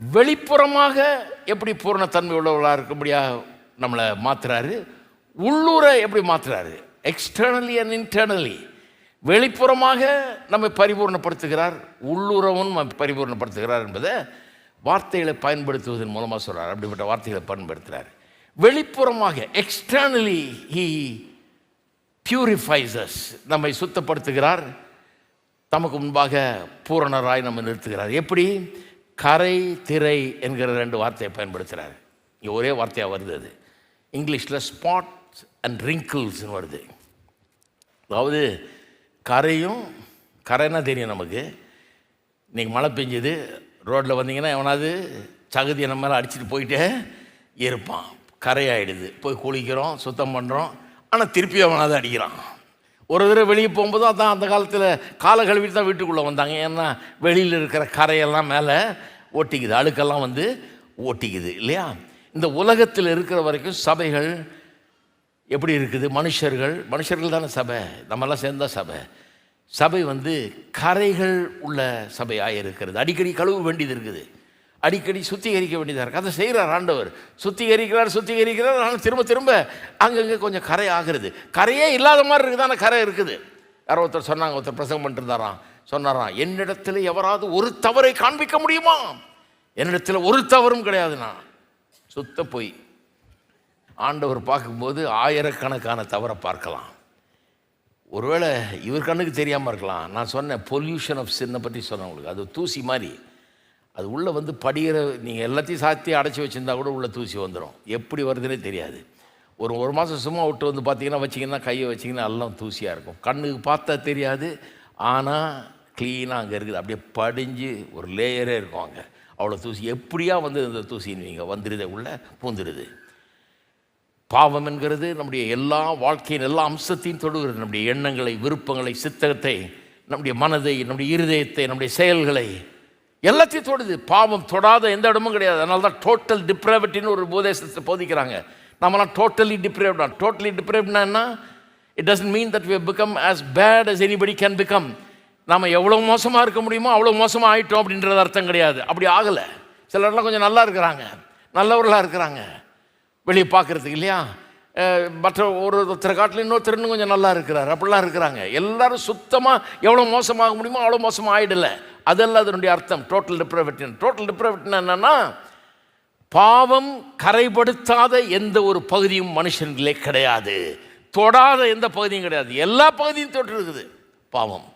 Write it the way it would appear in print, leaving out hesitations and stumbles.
வெளிப்புறமாக எப்படி பூரணத்தன்மை உள்ளவர்களாக இருக்கும்படியாக நம்மளை மாற்றுறாரு, உள்ளூரை எப்படி மாற்றுறாரு, எக்ஸ்டர்னலி அண்ட் இன்டர்னலி. வெளிப்புறமாக நம்மை பரிபூர்ணப்படுத்துகிறார், உள்ளுறவும் பரிபூர்ணப்படுத்துகிறார் என்பதை வார்த்தைகளை பயன்படுத்துவதன் மூலமாக சொல்கிறார். அப்படிப்பட்ட வார்த்தைகளை பயன்படுத்துகிறார். வெளிப்புறமாக எக்ஸ்டர்னலி ஹீ பியூரிஃபைஸ் அஸ், நம்மை சுத்தப்படுத்துகிறார், தமக்கு முன்பாக பூரணராய் நம்ம நிறுத்துகிறார். எப்படி? கரை திரை என்கிற 2 வார்த்தையை பயன்படுத்துகிறார். இங்கே ஒரே வார்த்தையாக வருது. அது இங்கிலீஷில் ஸ்பாட்ஸ் அண்ட் ரிங்கிள்ஸ்னு வருது. அதாவது கரைன்னா தெரியும் நமக்கு. இன்றைக்கி மழை பெஞ்சுது, ரோட்டில் வந்தீங்கன்னா எவனாவது சகதியை நம்ம மேலே அடிச்சுட்டு போயிட்டே இருப்பான். கரையாயிடுது, போய் குளிக்கிறோம், சுத்தம் பண்ணுறோம், ஆனால் திருப்பி அவனாவது அடிக்கிறான். ஒரு தடவை வெளியே போகும்போது அதான் அந்த காலத்தில் காலை கழுவிட்டு தான் வீட்டுக்குள்ளே வந்தாங்க. ஏன்னா வெளியில் இருக்கிற கரையெல்லாம் மேலே ஒட்டிக்குது, அழுக்கெல்லாம் வந்து ஒட்டிக்குது இல்லையா? இந்த உலகத்தில் இருக்கிற வரைக்கும் சபைகள் எப்படி இருக்குது? மனுஷர்கள் தானே சபை, நம்மெல்லாம் சேர்ந்தா சபை வந்து கரைகள் உள்ள சபையாக இருக்கிறது. அடிக்கடி கழுவ வேண்டியது இருக்குது, அடிக்கடி சுத்திகரிக்க வேண்டியதாக இருக்குது. அதை செய்கிறார் ஆண்டவர். சுத்திகரிக்கிறார். ஆனால் திரும்ப அங்கங்கே கொஞ்சம் கரை ஆகிறது. கரையே இல்லாத மாதிரி இருக்குது, ஆனால் கரை இருக்குது. யாரோ ஒருத்தர் சொன்னாங்க, ஒருத்தர் பிரசங்கம் பண்ணிட்டு சொன்னாராம், என்னிடத்தில் எவராது ஒரு தவறை காண்பிக்க முடியுமா? என்னிடத்தில் ஒரு தவறும் கிடையாதுண்ணா. சுத்த போய் ஆண்டவர் பார்க்கும்போது ஆயிரக்கணக்கான தவறை பார்க்கலாம். ஒருவேளை இவர் கண்ணுக்கு தெரியாமல் இருக்கலாம். நான் சொன்னேன் பொல்யூஷன் ஆஃப் சின்னை பற்றி சொன்னேன் உங்களுக்கு. அது தூசி மாதிரி, அது உள்ளே வந்து படிகிற, நீங்கள் எல்லாத்தையும் சாத்தி அடைச்சி வச்சுருந்தா கூட உள்ளே தூசி வந்துடும். எப்படி வருதுன்னே தெரியாது. ஒரு மாதம் சும்மா விட்டு வந்து பார்த்தீங்கன்னா வச்சிங்கன்னா, கையை வச்சிங்கன்னா எல்லாம் தூசியாக இருக்கும். கண்ணுக்கு பார்த்தா தெரியாது, ஆனால் க்ளீனாக அங்கே இருக்குது. அப்படியே படிஞ்சு ஒரு லேயரே இருக்கும் அங்கே. அவ்வளோ தூசி. எப்படியா வந்து இந்த தூசின்னு நீங்கள் வந்துடுது, உள்ளே பூந்துடுது. பாவம் என்கிறது நம்முடைய எல்லா வாழ்க்கையின் எல்லா அம்சத்தையும் தொடுகிறது. நம்முடைய எண்ணங்களை, விருப்பங்களை, சித்தகத்தை, நம்முடைய மனதை, நம்முடைய இருதயத்தை, நம்முடைய செயல்களை எல்லாத்தையும் தொடுது. பாவம் தொடாத எந்த இடமும் கிடையாது. அதனால தான் டோட்டல் டிப்ரேவிட்டின்னு ஒரு உபதேசத்தை போதிக்கிறாங்க. நம்மலாம் டோட்டலி டிப்ரேவ்ட்னா என்ன? It doesn't mean that we have become as bad as anybody can become. நம்ம எவ்வளோ மோசமாக இருக்க முடியுமோ அவ்வளோ மோசமாக ஆகிட்டோம் அப்படின்றது அர்த்தம் கிடையாது. அப்படி ஆகலை. சிலர்லாம் கொஞ்சம் நல்லா இருக்கிறாங்க, நல்லவர்களாக இருக்கிறாங்க வெளியே பார்க்குறதுக்கு இல்லையா? மற்ற ஒருத்தரை காட்டில் இன்னொருத்தர் இன்னும் கொஞ்சம் நல்லா இருக்கிறார், அப்படிலாம் இருக்கிறாங்க. எல்லோரும் சுத்தமாக எவ்வளோ மோசமாக முடியுமோ அவ்வளோ மோசமாக ஆகிடலை. அதெல்லாம் அதனுடைய அர்த்தம். டோட்டல் டிப்ரேவிட்டினா என்னன்னா, பாவம் கரைப்படுத்தாத எந்த ஒரு பகுதியும் மனுஷனிலே கிடையாது, தொடாத எந்த பகுதியும் கிடையாது. எல்லா பகுதியும் தொட்டு இருக்குது பாவம்.